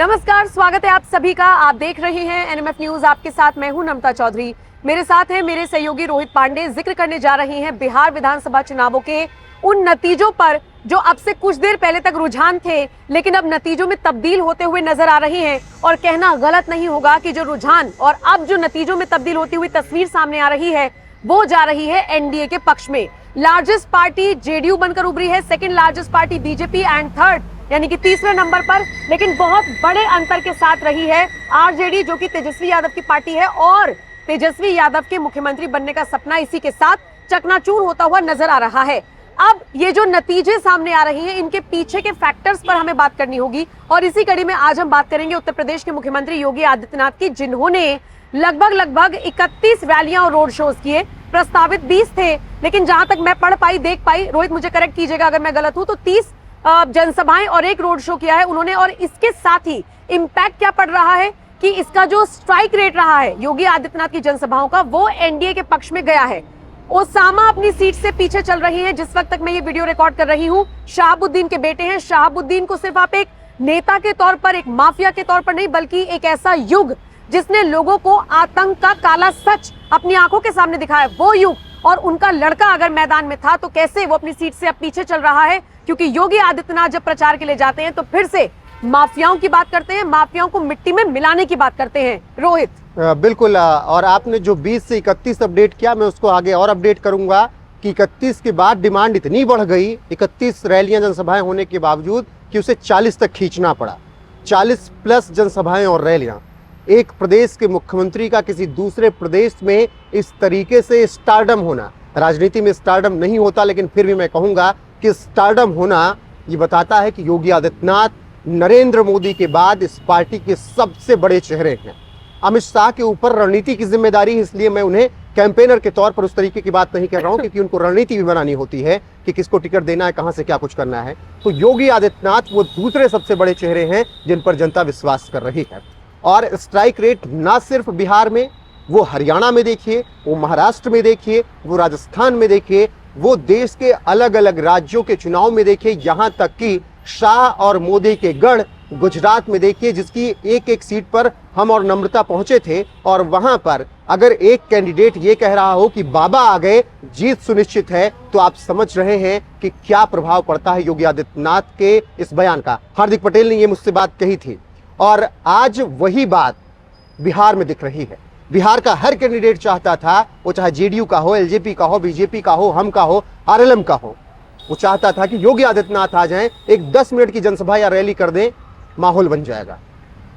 नमस्कार, स्वागत है आप सभी का। आप देख रहे हैं एनएमएफ न्यूज। आपके साथ मैं हूं नमता चौधरी। मेरे साथ हैं मेरे सहयोगी रोहित पांडे। जिक्र करने जा रहे हैं बिहार विधानसभा चुनावों के उन नतीजों पर जो अब से कुछ देर पहले तक रुझान थे, लेकिन अब नतीजों में तब्दील होते हुए नजर आ रहे हैं। और कहना गलत नहीं होगा कि जो रुझान और अब जो नतीजों में तब्दील होती हुई तस्वीर सामने आ रही है, वो जा रही है एनडीए के पक्ष में। लार्जेस्ट पार्टी जेडीयू बनकर उभरी है, second largest party BJP and third यानी कि तीसरे नंबर पर, लेकिन बहुत बड़े अंतर के साथ रही है आरजेडी, जो कि तेजस्वी यादव की पार्टी है। और तेजस्वी यादव के मुख्यमंत्री बनने का सपना इसी के साथ चकनाचूर होता हुआ नजर आ रहा है। अब ये जो नतीजे सामने आ रहे हैं, इनके पीछे के फैक्टर्स पर हमें बात करनी होगी। और इसी कड़ी में आज हम बात करेंगे उत्तर प्रदेश के मुख्यमंत्री योगी आदित्यनाथ की, जिन्होंने लगभग 31 रैलियां और रोड शोज किए। प्रस्तावित 20 थे, लेकिन जहां तक मैं पढ़ पाई, देख पाई, रोहित मुझे करेक्ट कीजिएगा अगर मैं गलत हूं, तो 30 जनसभाएं और एक रोड शो किया है उन्होंने। और इसके साथ ही इंपैक्ट क्या पड़ रहा है कि इसका जो स्ट्राइक रेट रहा है योगी आदित्यनाथ की जनसभाओं का, वो एनडीए के पक्ष में गया है। ओसामा अपनी सीट से पीछे चल रही है जिस वक्त तक मैं ये वीडियो रिकॉर्ड कर रही हूँ। शहाबुद्दीन के बेटे हैं। शहाबुद्दीन को सिर्फ आप एक नेता के तौर पर, एक माफिया के तौर पर नहीं, बल्कि एक ऐसा युग जिसने लोगों को आतंक का काला सच अपनी आंखों के सामने दिखाया, वो युग। और उनका लड़का अगर मैदान में था तो कैसे वो अपनी सीट से अब पीछे चल रहा है, क्योंकि योगी आदित्यनाथ जब प्रचार के लिए जाते हैं तो फिर से माफियाओं की बात करते हैं, माफियाओं को मिट्टी में मिलाने की बात करते हैं। रोहित बिल्कुल। और आपने जो 20 से 31 अपडेट किया, मैं उसको आगे और अपडेट करूंगा कि 31 के बाद डिमांड इतनी बढ़ गई, 31 रैलियां जनसभाएं होने के बावजूद, कि उसे 40 तक खींचना पड़ा। 40 प्लस जनसभाएं और रैलियां। एक प्रदेश के मुख्यमंत्री का किसी दूसरे प्रदेश में इस तरीके से स्टारडम होना, राजनीति में स्टारडम नहीं होता, लेकिन फिर भी मैं कहूंगा कि स्टारडम होना ये बताता है कि योगी आदित्यनाथ नरेंद्र मोदी के बाद इस पार्टी के सबसे बड़े चेहरे हैं। अमित शाह के ऊपर रणनीति की जिम्मेदारी है, इसलिए मैं उन्हें कैंपेनर के तौर पर उस तरीके की बात नहीं कर रहा हूं, क्योंकि उनको रणनीति भी बनानी होती है कि किसको टिकट देना है, कहां से क्या कुछ करना है। तो योगी आदित्यनाथ वो दूसरे सबसे बड़े चेहरे हैं जिन पर जनता विश्वास कर रही है। और स्ट्राइक रेट ना सिर्फ बिहार में, वो हरियाणा में देखिए, वो महाराष्ट्र में देखिए, वो राजस्थान में देखिए, वो देश के अलग अलग राज्यों के चुनाव में देखिए, यहाँ तक कि शाह और मोदी के गढ़ गुजरात में देखिए, जिसकी एक एक सीट पर हम और नम्रता पहुंचे थे। और वहां पर अगर एक कैंडिडेट ये कह रहा हो कि बाबा आ गए, जीत सुनिश्चित है, तो आप समझ रहे हैं कि क्या प्रभाव पड़ता है योगी आदित्यनाथ के इस बयान का। हार्दिक पटेल ने ये मुझसे बात कही थी और आज वही बात बिहार में दिख रही है। बिहार का हर कैंडिडेट चाहता था, वो चाहे जेडीयू का हो, एलजेपी का हो, बीजेपी का हो, हम का हो, आरएलएम का हो, वो चाहता था कि योगी आदित्यनाथ आ जाएं, एक 10 मिनट की जनसभा या रैली कर दें, माहौल बन जाएगा।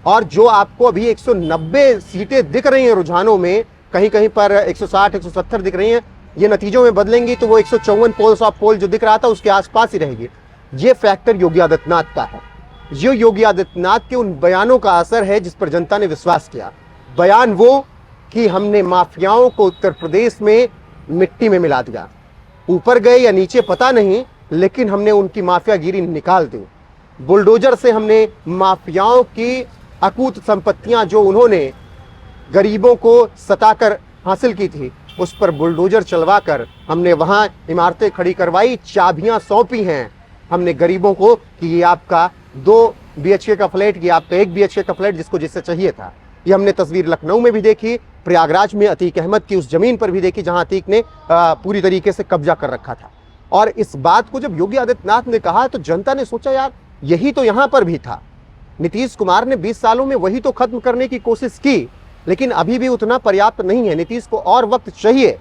और जो आपको अभी 190 सीटें दिख रही हैं रुझानों में, कहीं कहीं पर 160 170 दिख रही हैं, ये नतीजों में बदलेंगी तो वो 154 पोल्स ऑफ पोल जो दिख रहा था उसके आसपास ही रहेगी। ये फैक्टर योगी आदित्यनाथ का है। ये योगी आदित्यनाथ के उन बयानों का असर है जिस पर जनता ने विश्वास किया। बयान वो कि हमने माफियाओं को उत्तर प्रदेश में मिट्टी में मिला दिया, ऊपर गए या नीचे पता नहीं, लेकिन हमने उनकी माफियागिरी निकाल दी। बुलडोजर से हमने माफियाओं की अकूत संपत्तियां जो उन्होंने गरीबों को सताकर हासिल की थी, उस पर बुलडोजर चलवाकर हमने वहां इमारतें खड़ी करवाई, चाबियां सौंपी हैं हमने गरीबों को कि ये आपका 2 BHK का फ्लैट, ये आपका 1 BHK का फ्लैट, जिसको जिससे चाहिए था। ये हमने तस्वीर लखनऊ में भी देखी, प्रयागराज में अतीक अहमद की उस जमीन पर भी देखी जहां अतीक ने पूरी तरीके से कब्जा कर रखा था। और इस बात को जब योगी आदित्यनाथ ने कहा तो जनता ने सोचा, यार यही तो यहां पर भी था। नीतीश कुमार ने 20 सालों में वही तो खत्म करने की कोशिश की, लेकिन अभी भी उतना पर्याप्त नहीं है। नीतीश को और वक्त चाहिए।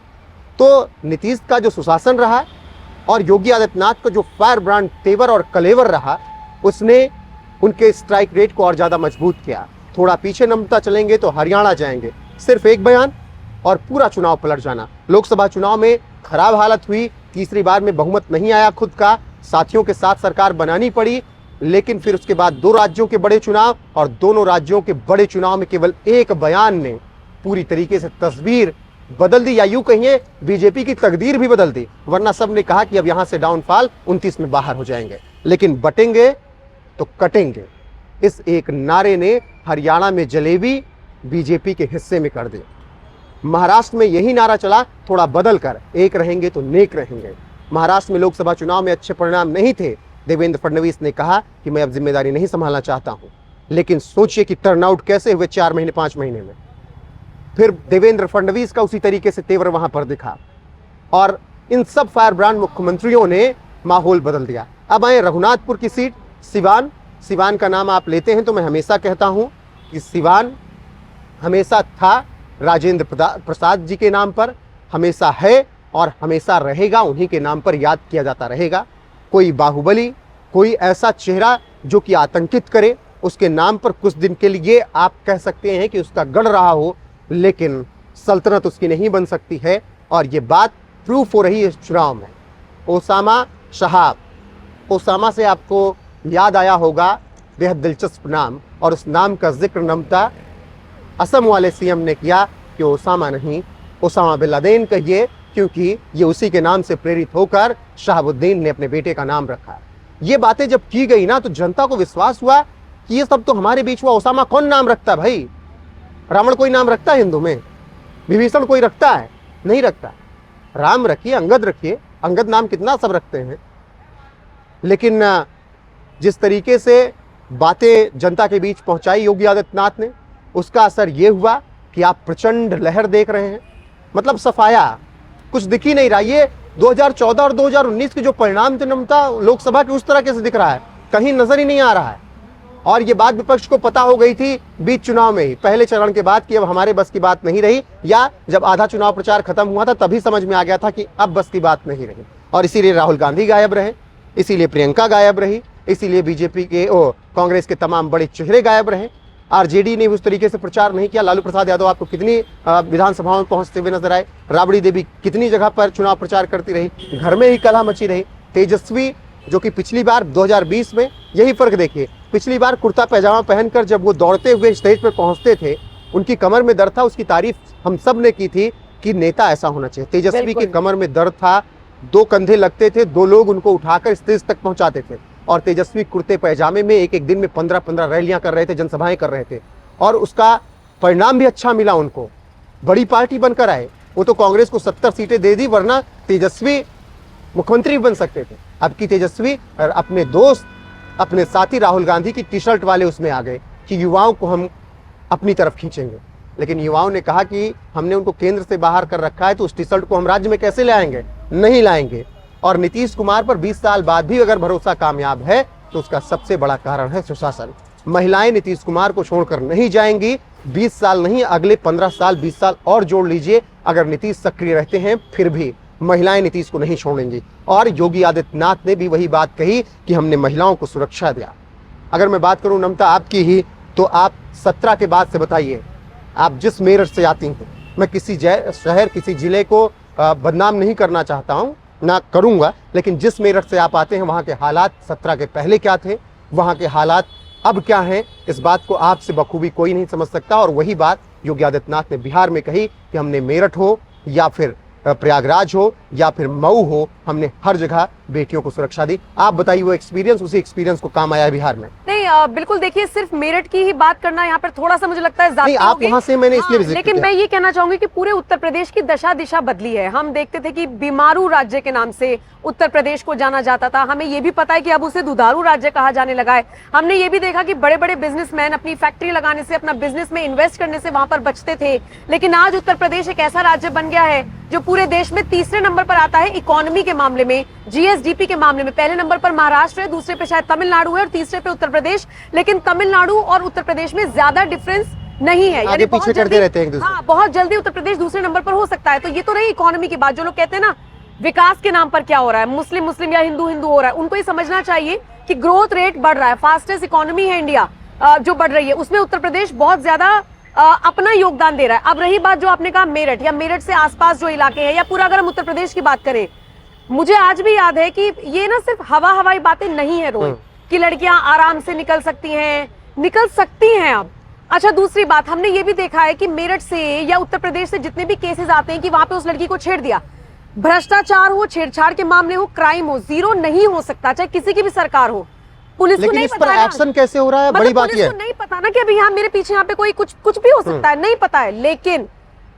तो नीतीश का जो सुशासन रहा और योगी आदित्यनाथ का जो फायर ब्रांड तेवर और कलेवर रहा, उसने उनके स्ट्राइक रेट को और ज्यादा मजबूत किया। थोड़ा पीछे नमता चलेंगे तो हरियाणा जाएंगे, सिर्फ एक बयान और पूरा चुनाव पलट जाना। लोकसभा चुनाव में खराब हालत हुई, तीसरी बार में बहुमत नहीं आया, खुद का साथियों के साथ सरकार बनानी पड़ी, लेकिन फिर उसके बाद 2 राज्यों के बड़े चुनाव, और दोनों राज्यों के बड़े चुनाव में केवल एक बयान ने पूरी तरीके से तस्वीर बदल दी, या यूं कहिए बीजेपी की तकदीर भी बदल दी। वरना सब ने कहा कि अब यहां से डाउनफॉल 29 में बाहर हो जाएंगे, लेकिन बटेंगे तो कटेंगे। इस एक नारे ने हरियाणा में जलेबी बीजेपी के हिस्से में कर दी। महाराष्ट्र में यही नारा चला, थोड़ा बदल कर, एक रहेंगे तो नेक रहेंगे। महाराष्ट्र में लोकसभा चुनाव में अच्छे परिणाम नहीं थे। देवेंद्र फडणवीस ने कहा कि मैं अब जिम्मेदारी नहीं संभालना चाहता हूं। लेकिन सोचिए कि टर्नआउट कैसे हुए 4 महीने 5 महीने में। फिर देवेंद्र फडणवीस का उसी तरीके से तेवर वहां पर दिखा और इन सब फायर ब्रांड मुख्यमंत्रियों ने माहौल बदल दिया। अब आए रघुनाथपुर की सीट सिवान। सिवान का नाम आप लेते हैं तो मैं हमेशा कहता हूं कि सिवान हमेशा था राजेंद्र प्रसाद जी के नाम पर, हमेशा है और हमेशा रहेगा, उन्हीं के नाम पर याद किया जाता रहेगा। कोई बाहुबली, कोई ऐसा चेहरा जो कि आतंकित करे, उसके नाम पर कुछ दिन के लिए आप कह सकते हैं कि उसका गढ़ रहा हो, लेकिन सल्तनत उसकी नहीं बन सकती है। और ये बात प्रूफ हो रही है इस चुनाव में। ओसामा शहाब, ओसामा से आपको याद आया होगा, बेहद दिलचस्प नाम, और उस नाम का जिक्र नमता असम वाले सीएम ने किया कि ओसामा नहीं, ओसामा बिन लादेन कहिए, क्योंकि ये उसी के नाम से प्रेरित होकर शहाबुद्दीन ने अपने बेटे का नाम रखा। ये बातें जब की गई ना तो जनता को विश्वास हुआ कि ये सब तो हमारे बीच हुआ। ओसामा कौन नाम रखता है भाई? रावण कोई नाम रखता है हिंदू में? विभीषण कोई रखता है? नहीं रखता। राम रखिए, अंगद रखिए, अंगद नाम कितना सब रखते हैं। लेकिन जिस तरीके से बातें जनता के बीच पहुंचाई योगी आदित्यनाथ ने, उसका असर ये हुआ कि आप प्रचंड लहर देख रहे हैं। मतलब सफाया, कुछ दिख ही नहीं रहा। ये 2014 और 2019 के जो परिणाम थे नमता लोकसभा के, उस तरह कैसे दिख रहा है? कहीं नजर ही नहीं आ रहा है। और ये बात विपक्ष को पता हो गई थी बीच चुनाव में ही, पहले चरण के बाद, कि अब हमारे बस की बात नहीं रही, या जब आधा चुनाव प्रचार खत्म हुआ था तभी समझ में आ गया था कि अब बस की बात नहीं रही। और इसीलिए राहुल गांधी गायब रहे, इसीलिए प्रियंका गायब रही, इसीलिए बीजेपी के कांग्रेस के तमाम बड़े चेहरे गायब रहे। आरजेडी ने उस तरीके से प्रचार नहीं किया। लालू प्रसाद यादव आपको कितनी विधानसभाओं में पहुंचते हुए नजर आए, राबड़ी देवी कितनी जगह पर चुनाव प्रचार करती रही, घर में ही कलह मची रही। तेजस्वी जो कि पिछली बार 2020 में, यही फर्क देखिए, पिछली बार कुर्ता पैजामा पहनकर जब वो दौड़ते हुए स्टेज पर पहुंचते थे, उनकी कमर में दर्द था, उसकी तारीफ हम सब ने की थी कि नेता ऐसा होना चाहिए। तेजस्वी की कमर में दर्द था, 2 कंधे लगते थे, 2 लोग उनको उठाकर स्टेज तक पहुंचाते थे। और तेजस्वी कुर्ते पैजामे में एक दिन में 15-15 रैलियां कर रहे थे, जनसभाएं कर रहे थे, और उसका परिणाम भी अच्छा मिला उनको, बड़ी पार्टी बनकर आए। वो तो कांग्रेस को 70 सीटें दे दी, वरना तेजस्वी मुख्यमंत्री बन सकते थे। अब की तेजस्वी और अपने दोस्त, अपने साथी राहुल गांधी की टी शर्ट वाले उसमें आ गए कि युवाओं को हम अपनी तरफ खींचेंगे। लेकिन युवाओं ने कहा कि हमने उनको केंद्र से बाहर कर रखा है, तो उस टी शर्ट को हम राज्य में कैसे लाएंगे? नहीं लाएंगे। और नीतीश कुमार पर 20 साल बाद भी अगर भरोसा कामयाब है तो उसका सबसे बड़ा कारण है सुशासन। महिलाएं नीतीश कुमार को छोड़कर नहीं जाएंगी। 20 साल नहीं, अगले 15 साल 20 साल और जोड़ लीजिए, अगर नीतीश सक्रिय रहते हैं फिर भी महिलाएं नीतीश को नहीं छोड़ेंगी। और योगी आदित्यनाथ ने भी वही बात कही कि हमने महिलाओं को सुरक्षा दिया। अगर मैं बात करूं नमता आपकी ही, तो आप 17 के बाद से बताइए, आप जिस मेरठ से आती हैं, मैं किसी शहर किसी जिले को बदनाम नहीं करना चाहता हूं, ना करूंगा, लेकिन जिस मेरठ से आप आते हैं वहां के हालात 17 के पहले क्या थे, वहां के हालात अब क्या हैं, इस बात को आपसे बखूबी कोई नहीं समझ सकता। और वही बात योगी आदित्यनाथ ने बिहार में कही कि हमने मेरठ हो या फिर प्रयागराज हो या फिर मऊ हो, हमने हर जगह बेटियों को सुरक्षा दी। आप बताइए वो एक्सपीरियंस, उसी एक्सपीरियंस को काम आया बिहार में? नहीं, बिल्कुल देखिए, सिर्फ मेरठ की ही बात करना यहाँ पर थोड़ा सा मुझे लगता है नहीं, ज़्यादा आप वहां से, मैंने इसलिए विजिट लेकिन किया। मैं ये कहना चाहूंगी कि पूरे उत्तर प्रदेश की दशा दिशा बदली है। हम देखते थे कि बीमारू राज्य के नाम से उत्तर प्रदेश को जाना जाता था, हमें ये भी पता है कि अब उसे दुधारू राज्य कहा जाने लगा है। हमने ये भी देखा कि बड़े बड़े बिजनेसमैन अपनी फैक्ट्री लगाने से, अपना बिजनेस में इन्वेस्ट करने से वहां पर बचते थे। लेकिन आज उत्तर प्रदेश एक ऐसा राज्य बन गया है जो पूरे देश में तीसरे नंबर पर आता है इकोनॉमी के मामले में, जीएसडीपी के मामले में। पहले नंबर पर महाराष्ट्र है, दूसरे पे शायद तमिलनाडु है और तीसरे पे उत्तर प्रदेश। लेकिन तमिलनाडु और उत्तर प्रदेश में ज्यादा डिफरेंस नहीं है, आगे पीछे करते रहते हैं एक दूसरे। हाँ, बहुत जल्दी उत्तर प्रदेश दूसरे नंबर पर हो सकता है। तो ये तो रही इकोनॉमी की बात। जो लोग कहते हैं ना विकास के नाम पर क्या हो रहा है, मुस्लिम मुस्लिम या हिंदू हिंदू हो रहा है, उनको ये समझना चाहिए कि ग्रोथ रेट बढ़ रहा है। फास्टेस्ट इकोनॉमी है इंडिया जो बढ़ रही है, उसमें उत्तर प्रदेश बहुत ज्यादा अपना योगदान दे रहा है। अब रही बात जो आपने कहा मेरठ या मेरठ से आसपास जो इलाके हैं, या पूरा अगर हम उत्तर प्रदेश की बात करें, मुझे आज भी याद है कि ये ना सिर्फ हवाई बातें नहीं है रोहित, कि लड़कियां आराम से निकल सकती हैं अब। अच्छा, दूसरी बात हमने ये भी देखा है कि मेरठ से या उत्तर प्रदेश से जितने भी केसेस आते हैं कि वहां पे उस लड़की को छेड़ दिया, भ्रष्टाचार हो, छेड़छाड़ के मामले हो, क्राइम हो, जीरो नहीं हो सकता, चाहे किसी की भी सरकार हो। पुलिस को नहीं पता है एक्शन कैसे हो रहा है, बड़ी बात पुलिस को नहीं पता ना कि अभी यहाँ मेरे पीछे यहाँ पे कोई कुछ भी हो सकता है, नहीं पता है। लेकिन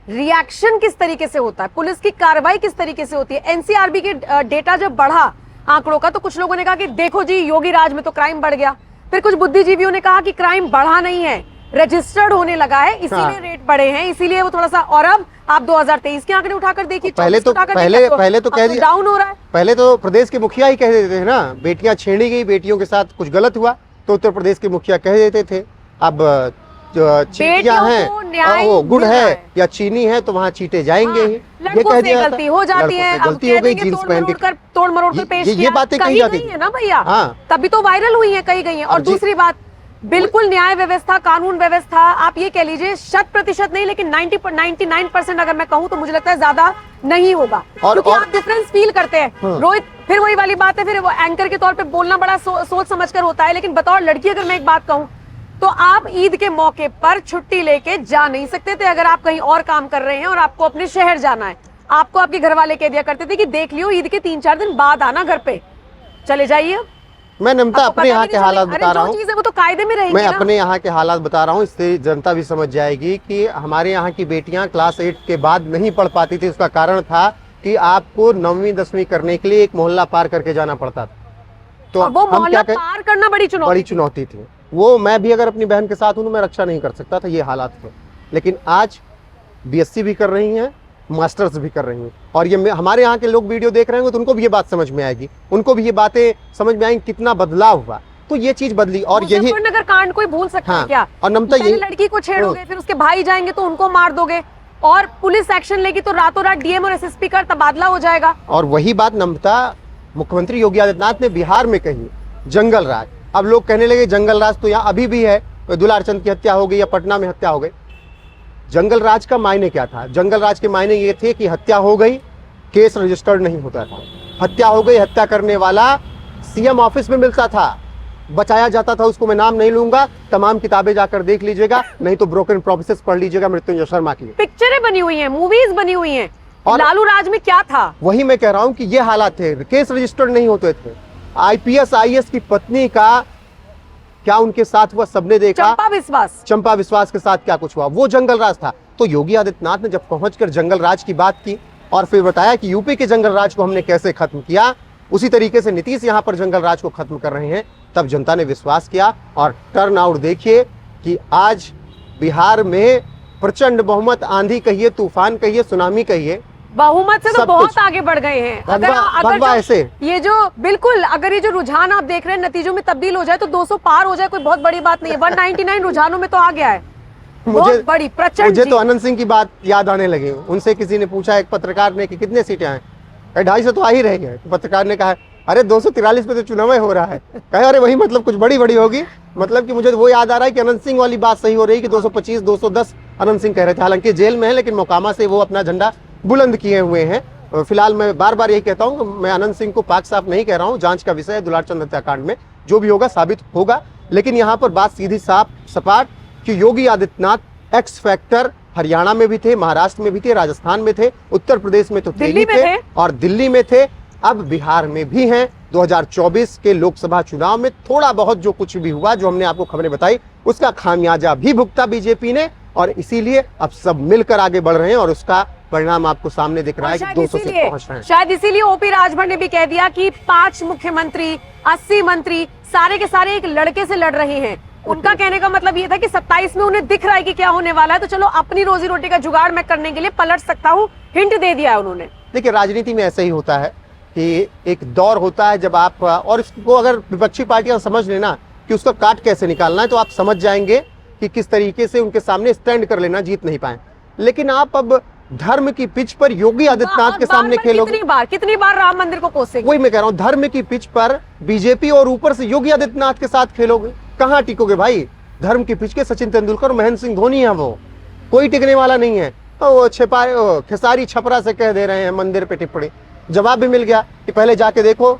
रिएक्शन किस तरीके से होता है, पुलिस की कार्रवाई किस तरीके से होती है। एनसीआरबी के डेटा जब बढ़ा आंकड़ों का, तो कुछ लोगों ने कहा कि देखो जी योगी राज में तो क्राइम बढ़ गया। फिर कुछ बुद्धिजीवियों ने कहा कि क्राइम बढ़ा नहीं है, रजिस्टर्ड होने लगा है, इसीलिए रेट बढ़े हैं, इसीलिए वो थोड़ा सा। और अब आप 2023 के आंकड़े उठाकर देखिए, पहले तो कह दिया, डाउन हो रहा है। पहले तो प्रदेश के मुखिया ही कह देते थे ना, बेटियां छेड़ी गई, बेटियों के साथ कुछ गलत हुआ तो उत्तर प्रदेश के मुखिया कह देते थे। अब चीटियां हैं, वो गुड़ है या चीनी है तो वहाँ चीटे जाएंगे ही, ये कह दिया। गलती हो जाती है, गलती हो गई, जींस पहन के तोड़ मरोड़ कर पेश किया, ये बातें कही जाती है ना भैया। हाँ, तभी तो वायरल हुई है, कही गई है। और दूसरी बात, बिल्कुल न्याय व्यवस्था, कानून व्यवस्था, आप ये कह लीजिए 100% नहीं, लेकिन 99% अगर मैं कहूँ तो मुझे लगता है ज्यादा नहीं होगा, क्योंकि आप डिफरेंस फील करते हैं। रोहित, फिर वही वाली बात है, फिर वो एंकर के तौर पे बोलना बड़ा सोच समझकर होता है, लेकिन बतौर लड़की अगर मैं एक बात कहूँ तो आप ईद के मौके पर छुट्टी लेके जा नहीं सकते थे। अगर आप कहीं और काम कर रहे हैं और आपको अपने शहर जाना है, आपको आपके घर वाले कह दिया करते थे कि देख लियो ईद के 3-4 दिन बाद आना घर पे, चले जाइए। मैं नमता अपने यहाँ के हालात बता रहा हूँ, वो तो कायदे में रहेंगी। मैं अपने यहाँ के हालात बता रहा हूँ, इससे जनता भी समझ जाएगी कि हमारे यहाँ की बेटियां क्लास 8 के बाद नहीं पढ़ पाती थी। उसका कारण था कि आपको 9वीं 10वीं करने के लिए एक मोहल्ला पार करके जाना पड़ता था। तो वो मोहल्ला पार करना बड़ी चुनौती थी। वो मैं भी अगर अपनी बहन के साथ हूँ तो मैं रक्षा नहीं कर सकता था, ये हालात थे। लेकिन आज BSc भी कर रही हैं, मास्टर्स भी कर रही हैं, और ये हमारे यहाँ के लोग वीडियो देख रहे होंगे तो उनको भी ये बात समझ में आएगी, उनको भी ये बातें समझ में आएंगी कितना बदलाव हुआ। तो ये चीज बदली, और यही नगर कांड कोई भूल सकता है क्या? और नमता, ये लड़की को छेड़ोगे, फिर उसके भाई जाएंगे तो उनको मार दोगे, और पुलिस एक्शन लेगी तो रातों रात DM और SSP का तबादला हो जाएगा। और वही बात नमता मुख्यमंत्री योगी आदित्यनाथ ने बिहार में कही, जंगल राज। अब लोग कहने लगे जंगल राज तो यहाँ अभी भी है, दुलारचंद की हत्या हो गई या पटना में हत्या हो गई। जंगल राज का मायने क्या था? जंगल राज के मायने ये थे कि हत्या हो गई, केस रजिस्टर्ड नहीं होता था, हत्या हो गई, हत्या करने वाला CM ऑफिस में मिलता था, बचाया जाता था उसको। मैं नाम नहीं लूंगा, तमाम किताबें जाकर देख लीजिएगा, नहीं तो ब्रोकन प्रोमिसेस पढ़ लीजिएगा मृत्युंजय शर्मा की। पिक्चरें बनी हुई हैं, मूवीज बनी हुई हैं, और लालू राज में क्या था? वही मैं कह रहा हूँ कि ये हालात थे, केस रजिस्टर्ड नहीं होते थे। IPS IAS की पत्नी का क्या उनके साथ हुआ सबने देखा। चंपा विश्वास के साथ क्या कुछ हुआ, वो जंगल राज था। तो योगी आदित्यनाथ ने जब पहुंचकर जंगल राज की बात की और फिर बताया कि यूपी के जंगल राज को हमने कैसे खत्म किया, उसी तरीके से नीतीश यहाँ पर जंगल राज को खत्म कर रहे हैं, तब जनता ने विश्वास किया। और टर्न आउट देखिए कि आज बिहार में प्रचंड बहुमत, आंधी कहिए, तूफान कहिए, सुनामी कहिए, बहुमत से तो बहुत आगे बढ़ गए हैं। अगर ऐसे ये जो बिल्कुल अगर ये जो रुझान आप देख रहे हैं नतीजों में तब्दील हो जाए तो 200 पार हो जाए, कोई बहुत बड़ी बात नहीं है। 199 रुझानों में तो आ गया है, बहुत बड़ी प्रचंड। मुझे तो अनंत सिंह की बात याद आने लगी। उनसे किसी ने पूछा, एक पत्रकार ने, कि कितने सीटें आए? 250 तो आ ही रही है। पत्रकार ने कहा, अरे 243 पे तो चुनाव हो रहा है। कहे अरे वही मतलब कुछ बड़ी बड़ी होगी। मतलब कि मुझे वो याद आ रहा है कि अनंत सिंह वाली बात सही हो रही कि 225 210 अनंत सिंह कह रहे थे। हालांकि जेल में है, लेकिन मोकामा से वो अपना झंडा बुलंद किए हुए हैं। फिलहाल मैं बार बार यही कहता हूं, मैं अनंत सिंह को पाक साफ नहीं कह रहा हूं, जांच का विषय है। दुलारचंद हत्याकांड में जो भी होगा साबित होगा। लेकिन यहाँ पर बात सीधी साफ सपाट कि योगी आदित्यनाथ एक्स फैक्टर हरियाणा में भी थे, महाराष्ट्र में भी थे, राजस्थान में थे, उत्तर प्रदेश में तो दिल्ली में थे और दिल्ली में थे, अब बिहार में भी हैं। 2024 के लोकसभा चुनाव में थोड़ा बहुत जो कुछ भी हुआ, जो हमने आपको खबरें बताई, उसका खामियाजा भी भुगता बीजेपी ने, और इसीलिए अब सब मिलकर आगे बढ़ रहे हैं और उसका परिणाम आपको सामने दिख रहा है कि 200 से पहुंच रहे हैं। शायद इसीलिए ओपी राजभर ने भी कह दिया कि 5 मुख्यमंत्री, 80 मंत्री सारे के सारे एक लड़के से लड़ रहे हैं। उनका कहने का मतलब ये था कि 27 में उन्हें दिख रहा है कि क्या होने वाला है, तो चलो अपनी रोजी रोटी का जुगाड़ मैं करने के लिए पलट सकता हूँ, हिंट दे दिया है उन्होंने। देखिए, राजनीति में ऐसा ही होता है कि एक दौर होता है जब आप, और इसको अगर विपक्षी पार्टियां समझ लेना कि उसका काट कैसे निकालना है, तो आप समझ जाएंगे कि किस तरीके से उनके सामने स्टैंड कर लेना, जीत नहीं पाए। लेकिन आप अब धर्म की पिच पर योगी आदित्यनाथ के सामने खेलोगे। कितनी बार राम मंदिर को कोसेंगे? वही मैं कह रहा हूँ, धर्म की पिच पर बीजेपी और ऊपर से योगी आदित्यनाथ के साथ खेलोगे, कहाँ टिकोगे भाई? धर्म की पिच के सचिन तेंदुलकर, महेंद्र सिंह धोनी है, वो कोई टिकने वाला नहीं है। वो खेसारी छपरा से कह दे रहे हैं मंदिर पे टिप्पणी, जवाब भी मिल गया कि पहले जाके देखो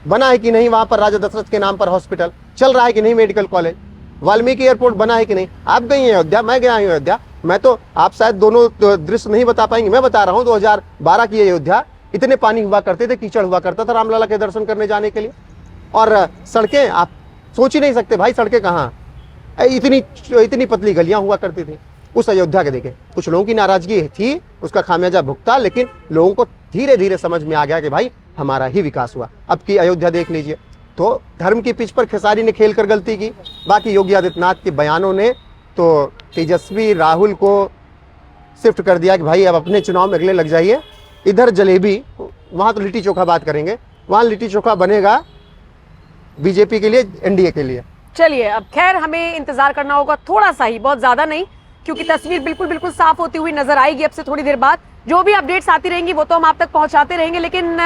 बना है कि नहीं वहां पर राजा दशरथ के नाम पर हॉस्पिटल, चल रहा है कि नहीं मेडिकल कॉलेज, वाल्मीकि एयरपोर्ट बना है कि नहीं। आप गई हैं अयोध्या, मैं गया हूँ अयोध्या। मैं तो, आप शायद दोनों दृश्य नहीं बता पाएंगे, मैं बता रहा हूँ 2012 की अयोध्या, इतने पानी हुआ करते थे, कीचड़ हुआ करता था रामलला के दर्शन करने जाने के लिए। और सड़कें आप सोच ही नहीं सकते भाई, सड़कें कहाँ, इतनी पतली गलियां हुआ करती थी। उस अयोध्या के देखे, कुछ लोगों की नाराजगी थी, उसका खामियाजा भुगता, लेकिन लोगों को धीरे धीरे समझ में आ गया कि भाई हमारा ही विकास हुआ। अब की अयोध्या देख लीजिए, तो धर्म की पिच पर खेसारी ने खेल कर गलती की। बाकी योगी आदित्यनाथ के बयानों ने तो तेजस्वी राहुल को शिफ्ट कर दिया कि भाई अब अपने चुनाव में अगले लग जाइए। इधर जलेबी, वहाँ तो लिट्टी चोखा बात करेंगे, वहाँ लिट्टी चोखा बनेगा बीजेपी के लिए, एनडीए के लिए। चलिए, अब खैर हमें इंतजार करना होगा थोड़ा सा ही, बहुत ज्यादा नहीं, क्योंकि तस्वीर बिल्कुल साफ होती हुई नजर आएगी अब से थोड़ी देर बाद। जो भी अपडेट्स आती रहेंगी वो तो हम आप तक पहुंचाते रहेंगे, लेकिन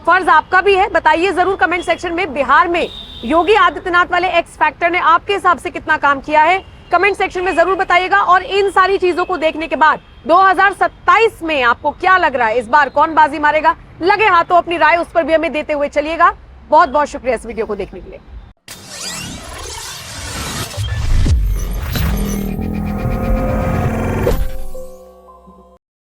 फर्ज आपका भी है, बताइए जरूर कमेंट सेक्शन में बिहार में योगी आदित्यनाथ वाले एक्स फैक्टर ने आपके हिसाब से कितना काम किया है। कमेंट सेक्शन में जरूर बताइएगा। और इन सारी चीजों को देखने के बाद 2027 में आपको क्या लग रहा है, इस बार कौन बाजी मारेगा? लगे हाथों अपनी राय उस पर भी हमें देते हुए चलिएगा। बहुत बहुत शुक्रिया इस वीडियो को देखने के लिए।